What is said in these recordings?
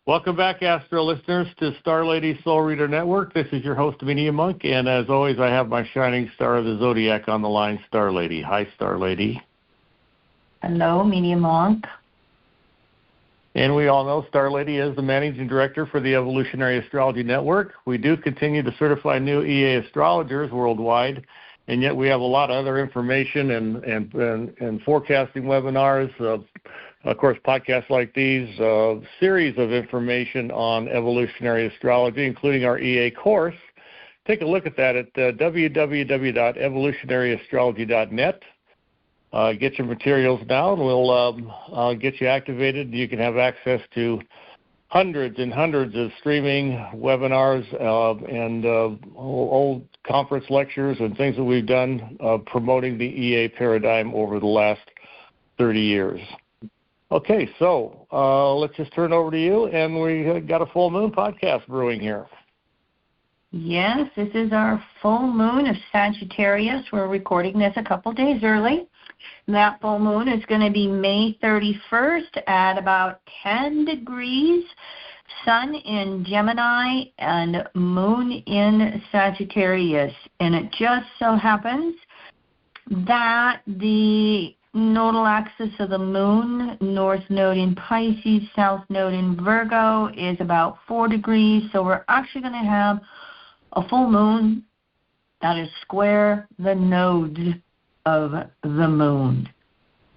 Welcome back, Astro listeners, to Star Lady Soul Reader Network. This is your host, Media Monk, and as always, I have my shining star of the Zodiac on the line, Star Lady. Hi, Star Lady. Hello, Media Monk. And we all know Star Lady is the managing director for the Evolutionary Astrology Network. We do continue to certify new EA astrologers worldwide, and yet we have a lot of other information and forecasting webinars, of course, podcasts like these, series of information on evolutionary astrology, including our EA course. Take a look at that at www.evolutionaryastrology.net. Get your materials now, and we'll get you activated. You can have access to hundreds and hundreds of streaming webinars and old conference lectures and things that we've done promoting the EA paradigm over the last 30 years. Okay, so let's just turn over to you, and we got a full moon podcast brewing here. Yes, this is our full moon of Sagittarius. We're recording this a couple days early. That full moon is going to be May 31st at about 10 degrees, sun in Gemini and moon in Sagittarius. And it just so happens that the nodal axis of the moon, north node in Pisces, south node in Virgo, is about 4 degrees. So we're actually going to have a full moon that is square the nodes of the moon.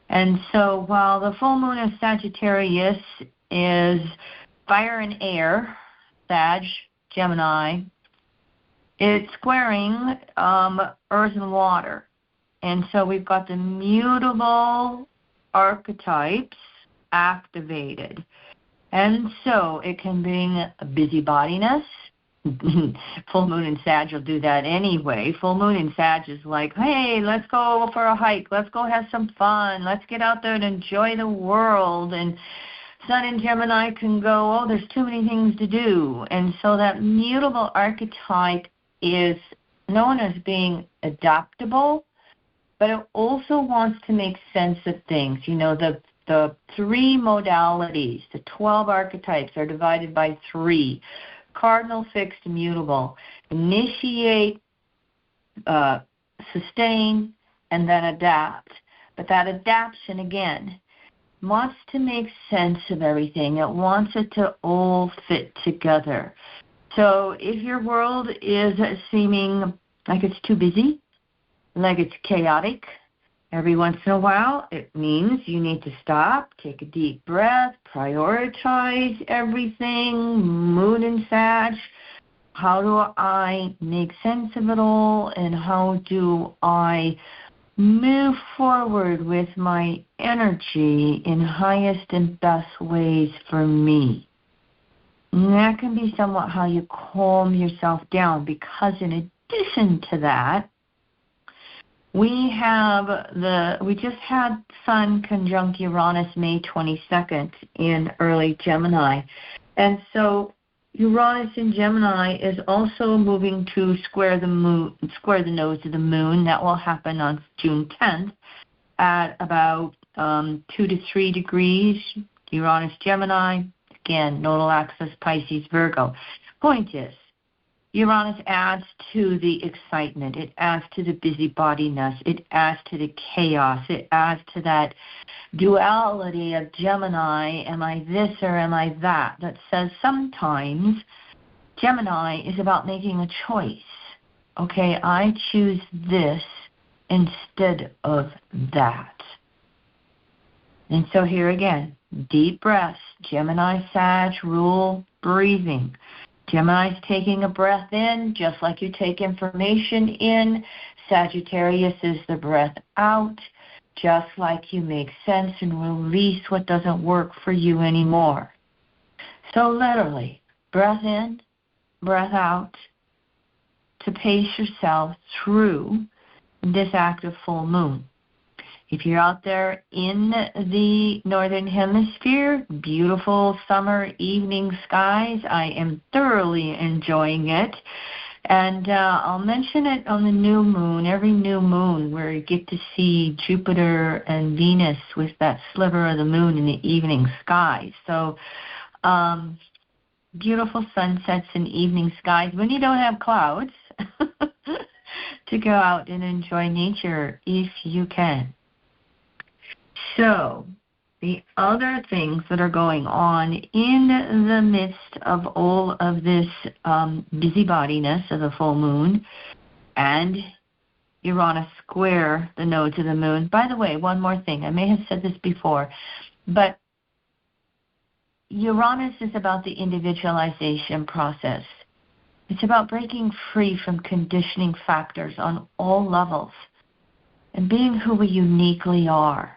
And so while the full moon of Sagittarius is fire and air, Sag, Gemini, it's squaring earth and water. And so we've got the mutable archetypes activated. And so it can bring a busybodiness. Full moon in Sag will do that anyway. Full moon in Sag is like, hey, let's go for a hike. Let's go have some fun. Let's get out there and enjoy the world. And Sun in Gemini can go, oh, there's too many things to do. And so that mutable archetype is known as being adaptable, but it also wants to make sense of things. You know, the 3 modalities, the 12 archetypes are divided by 3. Cardinal, fixed, immutable. Initiate, sustain, and then adapt. But that adaptation, again, wants to make sense of everything. It wants it to all fit together. So if your world is seeming like it's too busy, like it's chaotic, every once in a while, it means you need to stop, take a deep breath, prioritize everything, moon and Sag. How do I make sense of it all, and how do I move forward with my energy in highest and best ways for me? And that can be somewhat how you calm yourself down, because in addition to that, we just had Sun conjunct Uranus May 22nd in early Gemini. And so Uranus in Gemini is also moving to square the nodes of the moon. That will happen on June 10th at about 2 to 3 degrees. Uranus Gemini, again, nodal axis Pisces Virgo. Point is, Uranus adds to the excitement. It adds to the busybodiness. It adds to the chaos. It adds to that duality of Gemini, am I this or am I that? That says sometimes Gemini is about making a choice. Okay, I choose this instead of that. And so here again, deep breaths. Gemini, Sag, rule breathing. Gemini's taking a breath in, just like you take information in. Sagittarius is the breath out, just like you make sense and release what doesn't work for you anymore. So literally, breath in, breath out, to pace yourself through this active full moon. If you're out there in the Northern Hemisphere, beautiful summer evening skies. I am thoroughly enjoying it. And I'll mention it on the new moon, every new moon, where you get to see Jupiter and Venus with that sliver of the moon in the evening sky. So beautiful sunsets and evening skies when you don't have clouds to go out and enjoy nature if you can. So, the other things that are going on in the midst of all of this busybodiness of the full moon and Uranus square the nodes of the moon. By the way, one more thing. I may have said this before, but Uranus is about the individualization process. It's about breaking free from conditioning factors on all levels and being who we uniquely are.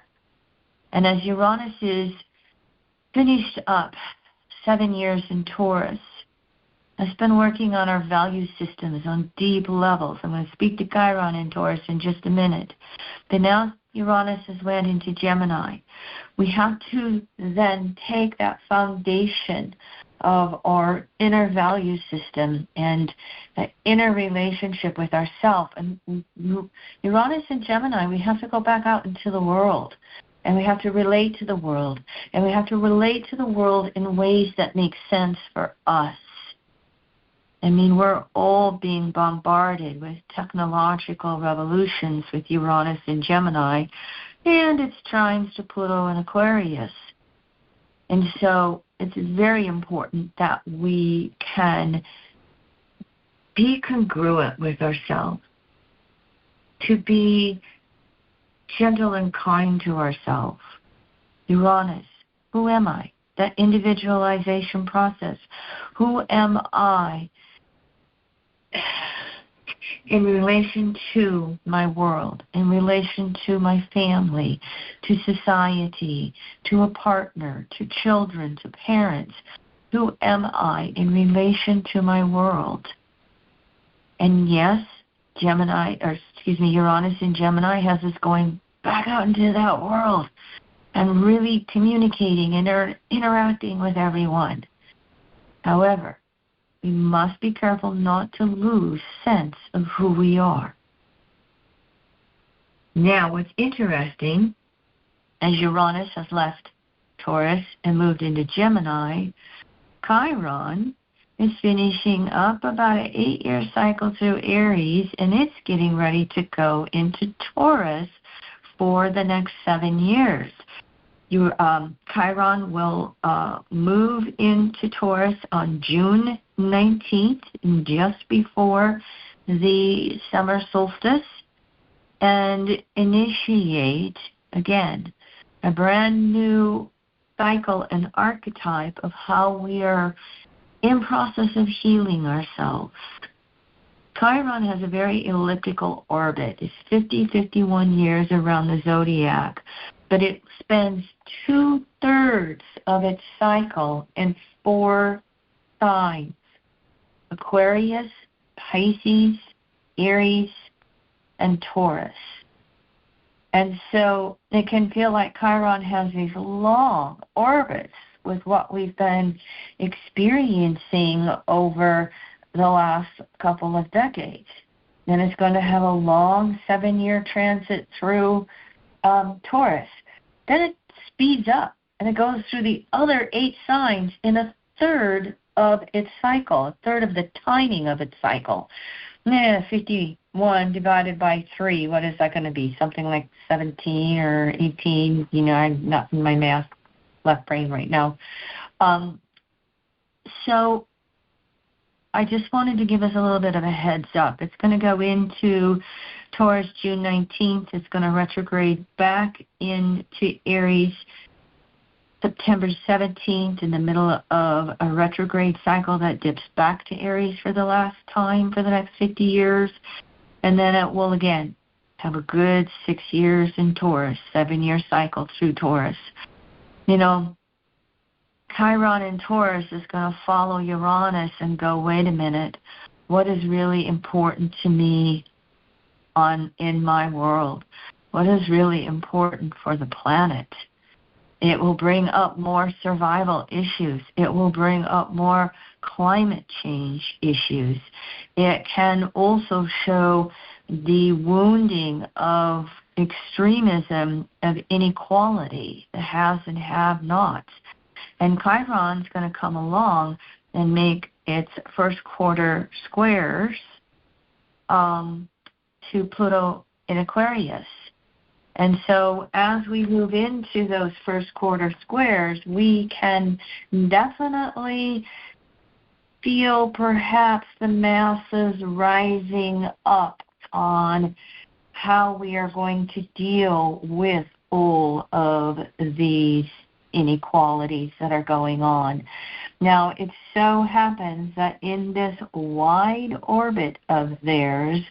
And as Uranus is finished up 7 years in Taurus, has been working on our value systems on deep levels. I'm going to speak to Chiron in Taurus in just a minute. But now Uranus has went into Gemini. We have to then take that foundation of our inner value system and that inner relationship with ourselves. And Uranus in Gemini, we have to go back out into the world. And we have to relate to the world. And we have to relate to the world in ways that make sense for us. I mean, we're all being bombarded with technological revolutions with Uranus in Gemini and its trines to Pluto and Aquarius. And so it's very important that we can be congruent with ourselves, to be gentle and kind to ourselves. Uranus, who am I? That individualization process. Who am I in relation to my world, in relation to my family, to society, to a partner, to children, to parents? Who am I in relation to my world? And yes, Uranus in Gemini has us going back out into that world and really communicating and interacting with everyone. However, we must be careful not to lose sense of who we are. Now, what's interesting, as Uranus has left Taurus and moved into Gemini, Chiron is finishing up about an 8-year cycle through Aries, and it's getting ready to go into Taurus for the next 7 years. Chiron will move into Taurus on June 19th, just before the summer solstice, and initiate, again, a brand new cycle and archetype of how we are in process of healing ourselves. Chiron has a very elliptical orbit. It's 51 years around the zodiac, but it spends 2/3 of its cycle in 4 signs: Aquarius, Pisces, Aries, and Taurus. And so it can feel like Chiron has these long orbits with what we've been experiencing over the last couple of decades. Then it's going to have a long 7-year transit through Taurus. Then it speeds up, and it goes through the other 8 signs in 1/3 of its cycle, 1/3 of the timing of its cycle. 51 divided by 3, what is that going to be? Something like 17 or 18. I'm not in my math left brain right now. So I just wanted to give us a little bit of a heads up. It's going to go into Taurus June 19th. It's going to retrograde back into Aries September 17th, in the middle of a retrograde cycle that dips back to Aries for the last time for the next 50 years. And then it will again have a good 6 years in Taurus, 7-year cycle through Taurus. Chiron in Taurus is going to follow Uranus and go, wait a minute, what is really important to me in my world? What is really important for the planet? It will bring up more survival issues. It will bring up more climate change issues. It can also show the wounding of extremism, of inequality, the haves and have-nots. And Chiron's going to come along and make its first quarter squares to Pluto in Aquarius. And so as we move into those first quarter squares, we can definitely feel perhaps the masses rising up on how we are going to deal with all of these inequalities that are going on. Now, it so happens that in this wide orbit of theirs,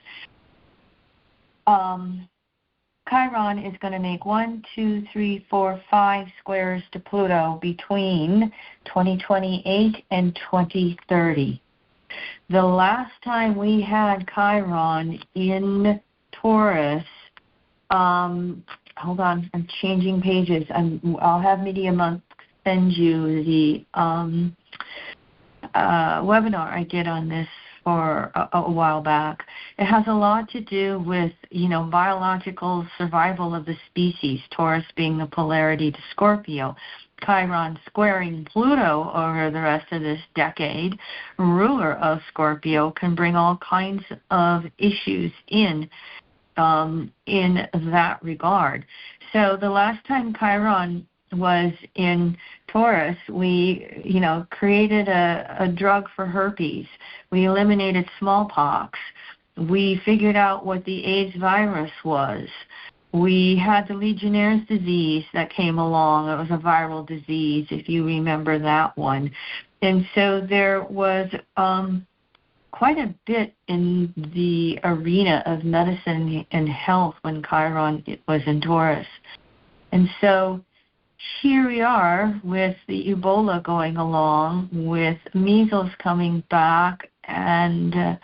Chiron is going to make 1, 2, 3, 4, 5 squares to Pluto between 2028 and 2030. The last time we had Chiron in Taurus, hold on, I'm changing pages. I'll have Media Monk send you the webinar I did on this for a while back. It has a lot to do with, biological survival of the species, Taurus being the polarity to Scorpio. Chiron squaring Pluto over the rest of this decade, ruler of Scorpio, can bring all kinds of issues in that regard. So the last time Chiron was in Taurus, we, created a drug for herpes. We eliminated smallpox. We figured out what the AIDS virus was. We had the Legionnaire's disease that came along. It was a viral disease, if you remember that one. And so there was quite a bit in the arena of medicine and health when Chiron was in Taurus. And so here we are with the Ebola going along, with measles coming back, and,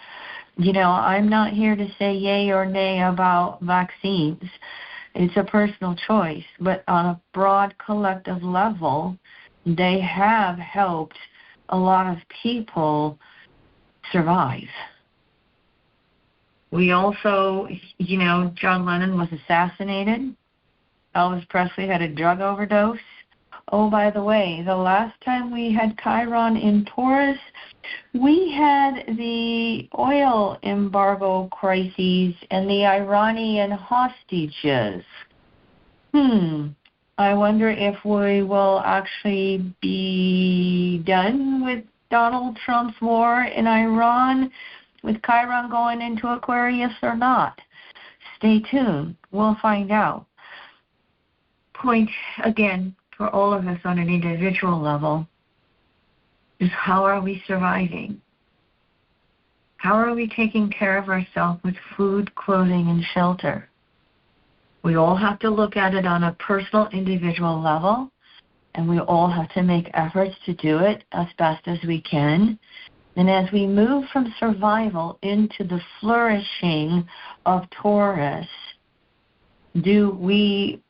I'm not here to say yay or nay about vaccines. It's a personal choice, but on a broad collective level, they have helped a lot of people survive. We also, John Lennon was assassinated. Elvis Presley had a drug overdose. Oh, by the way, the last time we had Chiron in Taurus, we had the oil embargo crises and the Iranian hostages. I wonder if we will actually be done with Donald Trump's war in Iran with Chiron going into Aquarius or not. Stay tuned. We'll find out. Point, again, for all of us on an individual level is how are we surviving? How are we taking care of ourselves with food, clothing, and shelter? We all have to look at it on a personal, individual level, and we all have to make efforts to do it as best as we can. And as we move from survival into the flourishing of Taurus, do we,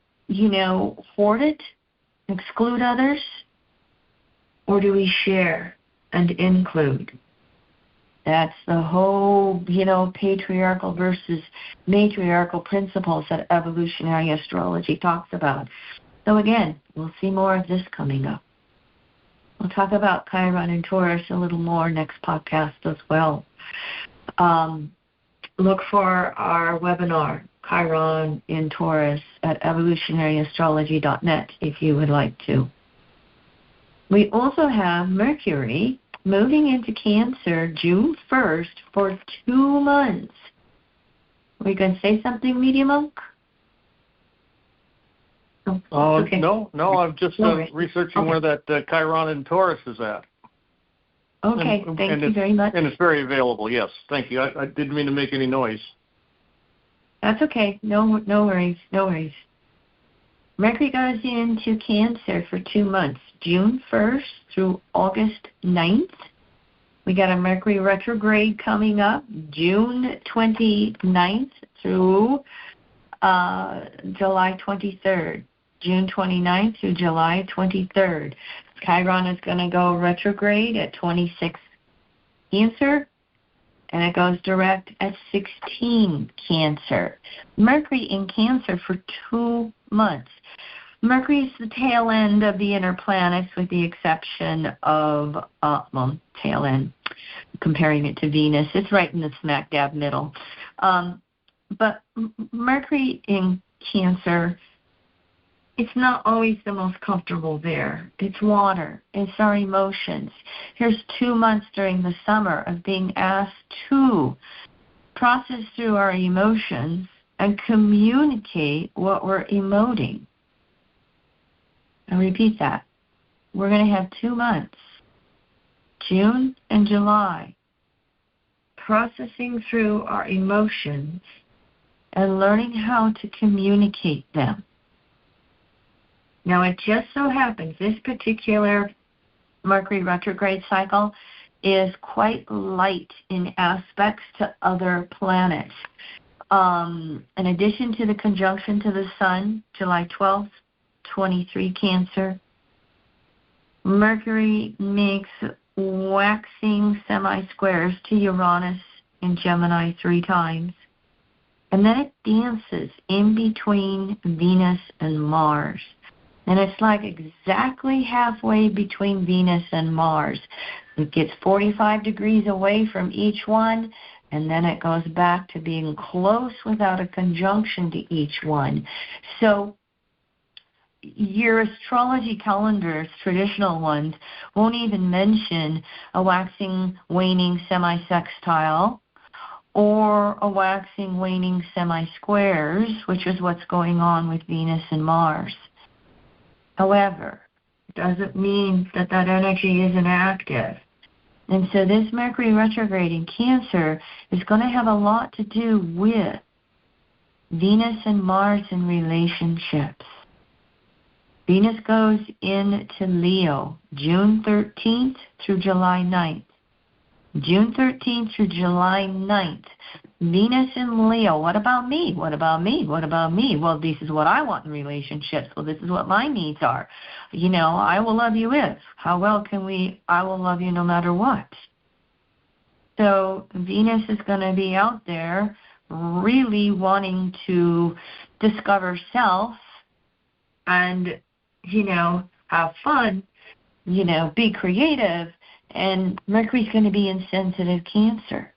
hoard it, exclude others, or do we share and include? That's the whole, patriarchal versus matriarchal principles that evolutionary astrology talks about. So again, we'll see more of this coming up. We'll talk about Chiron and Taurus a little more next podcast as well. Look for our webinar, Chiron in Taurus, at evolutionaryastrology.net if you would like to. We also have Mercury moving into Cancer June 1st for 2 months. Were you going to say something, Media Monk? Okay. No, I'm just researching where that Chiron in Taurus is at. Okay, thank you very much. And it's very available, yes. Thank you. I didn't mean to make any noise. That's okay. No worries. Mercury goes into Cancer for 2 months, June 1st through August 9th. We got a Mercury retrograde coming up, June 29th through July 23rd. June 29th through July 23rd. Chiron is going to go retrograde at 26 Cancer, and it goes direct at 16 Cancer. Mercury in Cancer for 2 months. Mercury is the tail end of the inner planets, with the exception of, tail end, comparing it to Venus. It's right in the smack dab middle. But Mercury in Cancer, it's not always the most comfortable there. It's water. It's our emotions. Here's 2 months during the summer of being asked to process through our emotions and communicate what we're emoting. I'll repeat that. We're going to have 2 months, June and July, processing through our emotions and learning how to communicate them. Now, it just so happens this particular Mercury retrograde cycle is quite light in aspects to other planets. In addition to the conjunction to the Sun, July 12th, 23 Cancer, Mercury makes waxing semi-squares to Uranus in Gemini 3 times. And then it dances in between Venus and Mars. And it's like exactly halfway between Venus and Mars. It gets 45 degrees away from each one, and then it goes back to being close without a conjunction to each one. So your astrology calendars, traditional ones, won't even mention a waxing, waning semi-sextile or a waxing, waning semi-squares, which is what's going on with Venus and Mars. However, it doesn't mean that that energy isn't active. And so this Mercury retrograde in Cancer is going to have a lot to do with Venus and Mars in relationships. Venus goes into Leo June 13th through July 9th. June 13th through July 9th. Venus in Leo. What about me? What about me? What about me? Well, this is what I want in relationships. Well, this is what my needs are. You know, I will love you if. How well can we? I will love you no matter what. So Venus is going to be out there really wanting to discover self and, you know, have fun, you know, be creative. And Mercury's going to be in sensitive Cancer.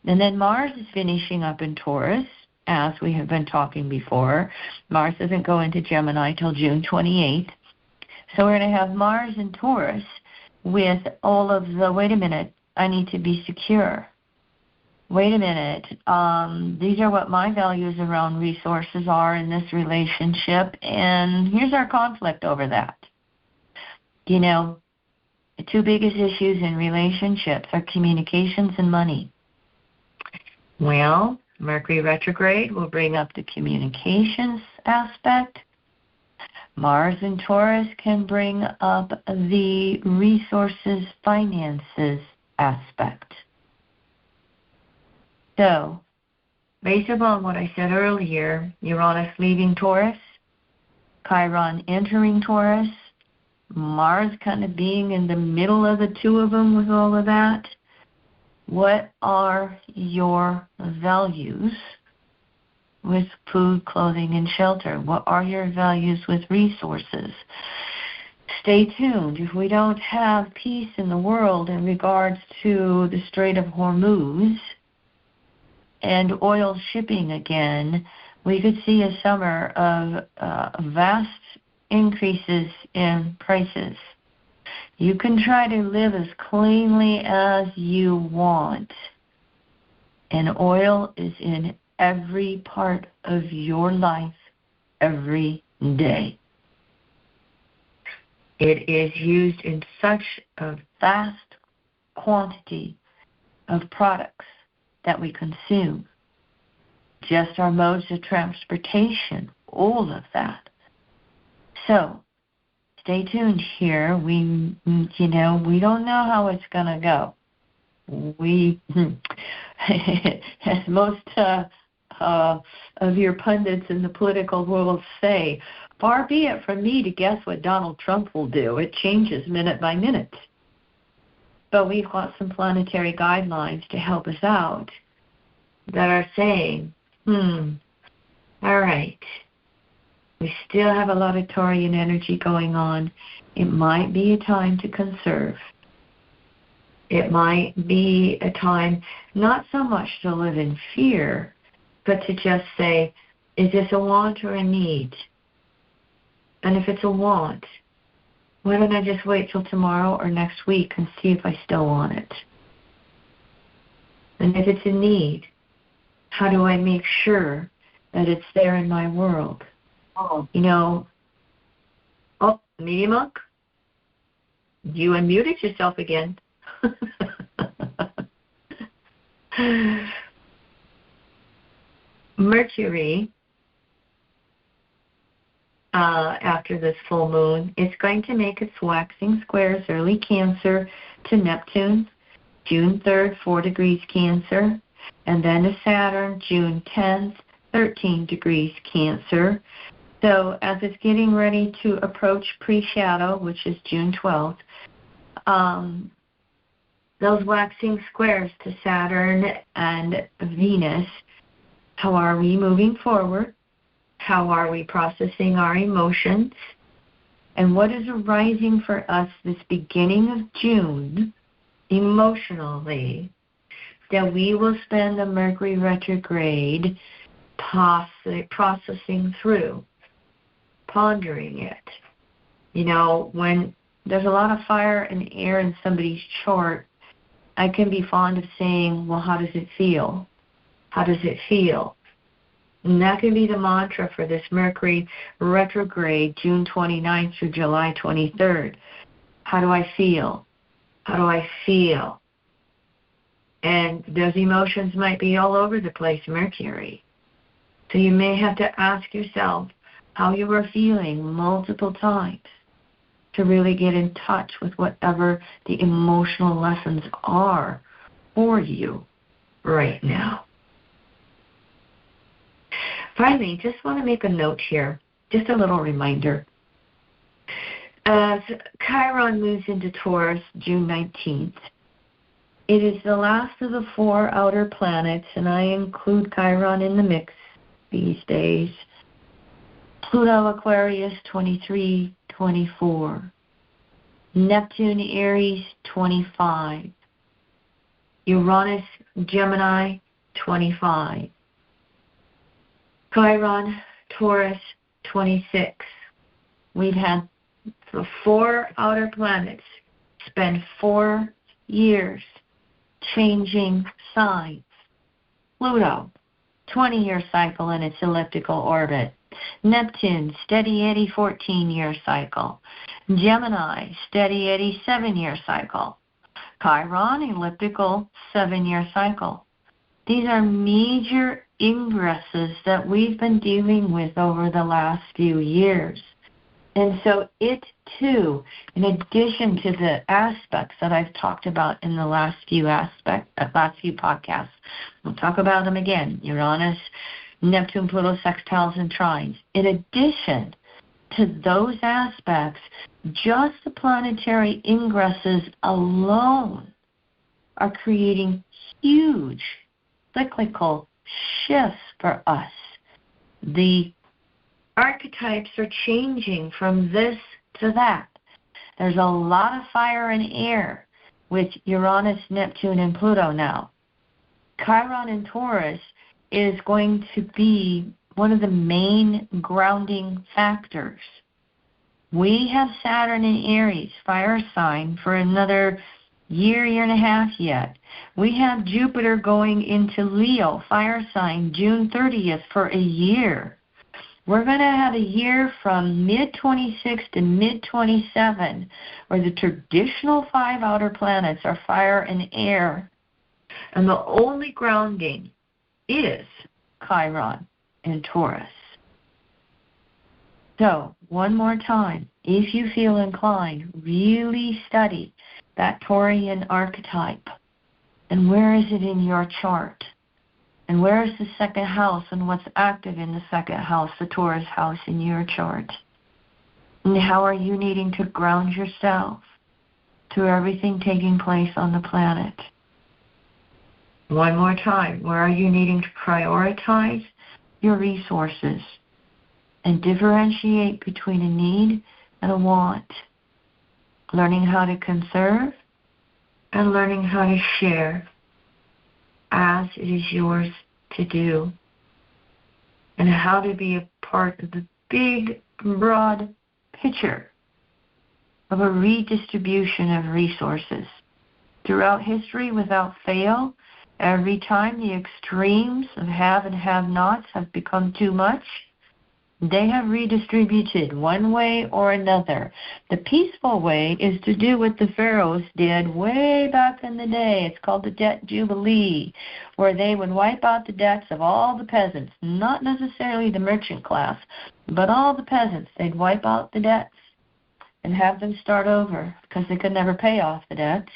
And then Mars is finishing up in Taurus, as we have been talking before. Mars doesn't go into Gemini till June 28th. So we're going to have Mars in Taurus with all of the, wait a minute, I need to be secure. Wait a minute, these are what my values around resources are in this relationship, and here's our conflict over that. You know, the 2 biggest issues in relationships are communications and money. Well, Mercury retrograde will bring up the communications aspect. Mars in Taurus can bring up the resources, finances aspect. So, based upon what I said earlier, Uranus leaving Taurus, Chiron entering Taurus, Mars kind of being in the middle of the 2 of them with all of that, what are your values with food, clothing, and shelter? What are your values with resources? Stay tuned. If we don't have peace in the world in regards to the Strait of Hormuz and oil shipping again, we could see a summer of vast increases in prices. You can try to live as cleanly as you want, and oil is in every part of your life every day. It is used in such a vast quantity of products that we consume. Just our modes of transportation, all of that. So, stay tuned here. We don't know how it's going to go. We, as most of your pundits in the political world say, far be it from me to guess what Donald Trump will do. It changes minute by minute. But we've got some planetary guidelines to help us out that are saying, all right, We still have a lot of Taurian energy going on. It might be a time to conserve. It might be a time not so much to live in fear, but to just say, is this a want or a need? And if it's a want, why don't I just wait till tomorrow or next week and see if I still want it? And if it's a need, how do I make sure that it's there in my world? Oh, Media Monk, you unmuted yourself again. Mercury, after this full moon, is going to make its waxing squares early Cancer to Neptune, June 3rd, 4 degrees Cancer, and then to Saturn, June 10th, 13 degrees Cancer. So as it's getting ready to approach pre-shadow, which is June 12th, those waxing squares to Saturn and Venus, how are we moving forward? How are we processing our emotions? And what is arising for us this beginning of June, emotionally, that we will spend the Mercury retrograde processing through, pondering it. When there's a lot of fire and air in somebody's chart, I can be fond of saying, well, how does it feel? How does it feel? And that can be the mantra for this Mercury retrograde, June 29th through July 23rd. How do I feel? How do I feel? And those emotions might be all over the place, Mercury. So you may have to ask yourself how you are feeling multiple times to really get in touch with whatever the emotional lessons are for you right now. Finally, just want to make a note here, just a little reminder. As Chiron moves into Taurus June 19th, it is the last of the 4 outer planets, and I include Chiron in the mix these days. Pluto, Aquarius, 23, 24. Neptune, Aries, 25. Uranus, Gemini, 25. Chiron, Taurus, 26. We've had the 4 outer planets spend 4 years changing signs. Pluto, 20-year cycle in its elliptical orbit. Neptune, steady eddy 14-year cycle. Gemini, steady eddy 7-year cycle. Chiron, elliptical 7-year cycle. These are major ingresses that we've been dealing with over the last few years. And so it, too, in addition to the aspects that I've talked about in the last few podcasts, we'll talk about them again, Uranus, Neptune, Pluto, sextiles, and trines. In addition to those aspects, just the planetary ingresses alone are creating huge cyclical shifts for us. The archetypes are changing from this to that. There's a lot of fire and air with Uranus, Neptune, and Pluto now. Chiron in Taurus is going to be one of the main grounding factors. We have Saturn in Aries, fire sign, for another year and a half yet. We have Jupiter going into Leo, fire sign, June 30th for a year. We're going to have a year from mid-26 to mid-27 where the traditional 5 outer planets are fire and air. And the only grounding is Chiron in Taurus. So, one more time, if you feel inclined, really study that Taurian archetype. And where is it in your chart? And where is the second house and what's active in the second house, the Taurus house in your chart? And how are you needing to ground yourself to everything taking place on the planet? One more time, where are you needing to prioritize your resources? and differentiate between a need and a want, learning how to conserve and learning how to share as it is yours to do, and how to be a part of the big, broad picture of a redistribution of resources. Throughout history, without fail, every time the extremes of have and have-nots have become too much, they have redistributed one way or another. The peaceful way is to do what the pharaohs did way back in the day. It's called the debt jubilee, where they would wipe out the debts of all the peasants, not necessarily the merchant class, but all the peasants. They'd wipe out the debts and have them start over because they could never pay off the debts,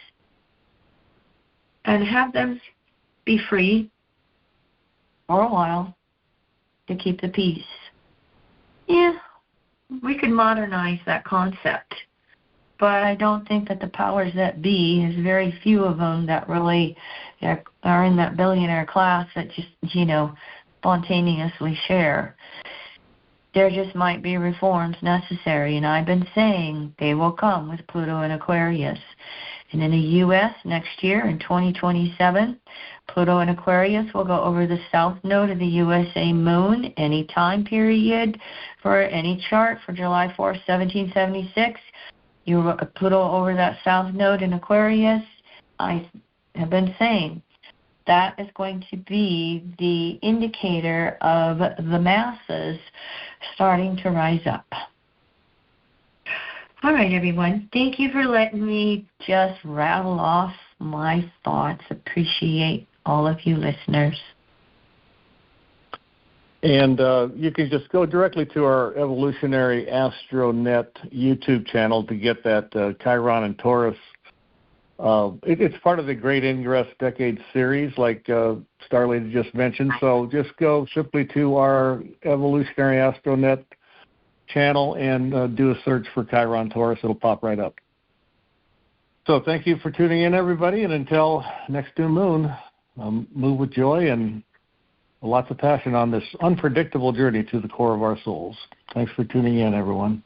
and have them be free for a while to keep the peace. Yeah, we could modernize that concept, but I don't think that the powers that be, there's very few of them that really are in that billionaire class that just, spontaneously share. There just might be reforms necessary, and I've been saying they will come with Pluto and Aquarius. And in the U.S. next year, in 2027, Pluto and Aquarius will go over the south node of the USA moon, any time period for any chart for July 4th, 1776. Pluto over that south node in Aquarius, I have been saying, that is going to be the indicator of the masses starting to rise up. All right, everyone. Thank you for letting me just rattle off my thoughts. Appreciate all of you listeners. And you can just go directly to our Evolutionary AstroNet YouTube channel to get that Chiron and Taurus. It's part of the Great Ingress Decade series, like Starlady just mentioned. So just go simply to our Evolutionary AstroNet channel and do a search for Chiron Taurus. It'll pop right up. So thank you for tuning in, everybody, and until next new moon, move with joy and lots of passion on this unpredictable journey to the core of our souls. Thanks for tuning in, everyone.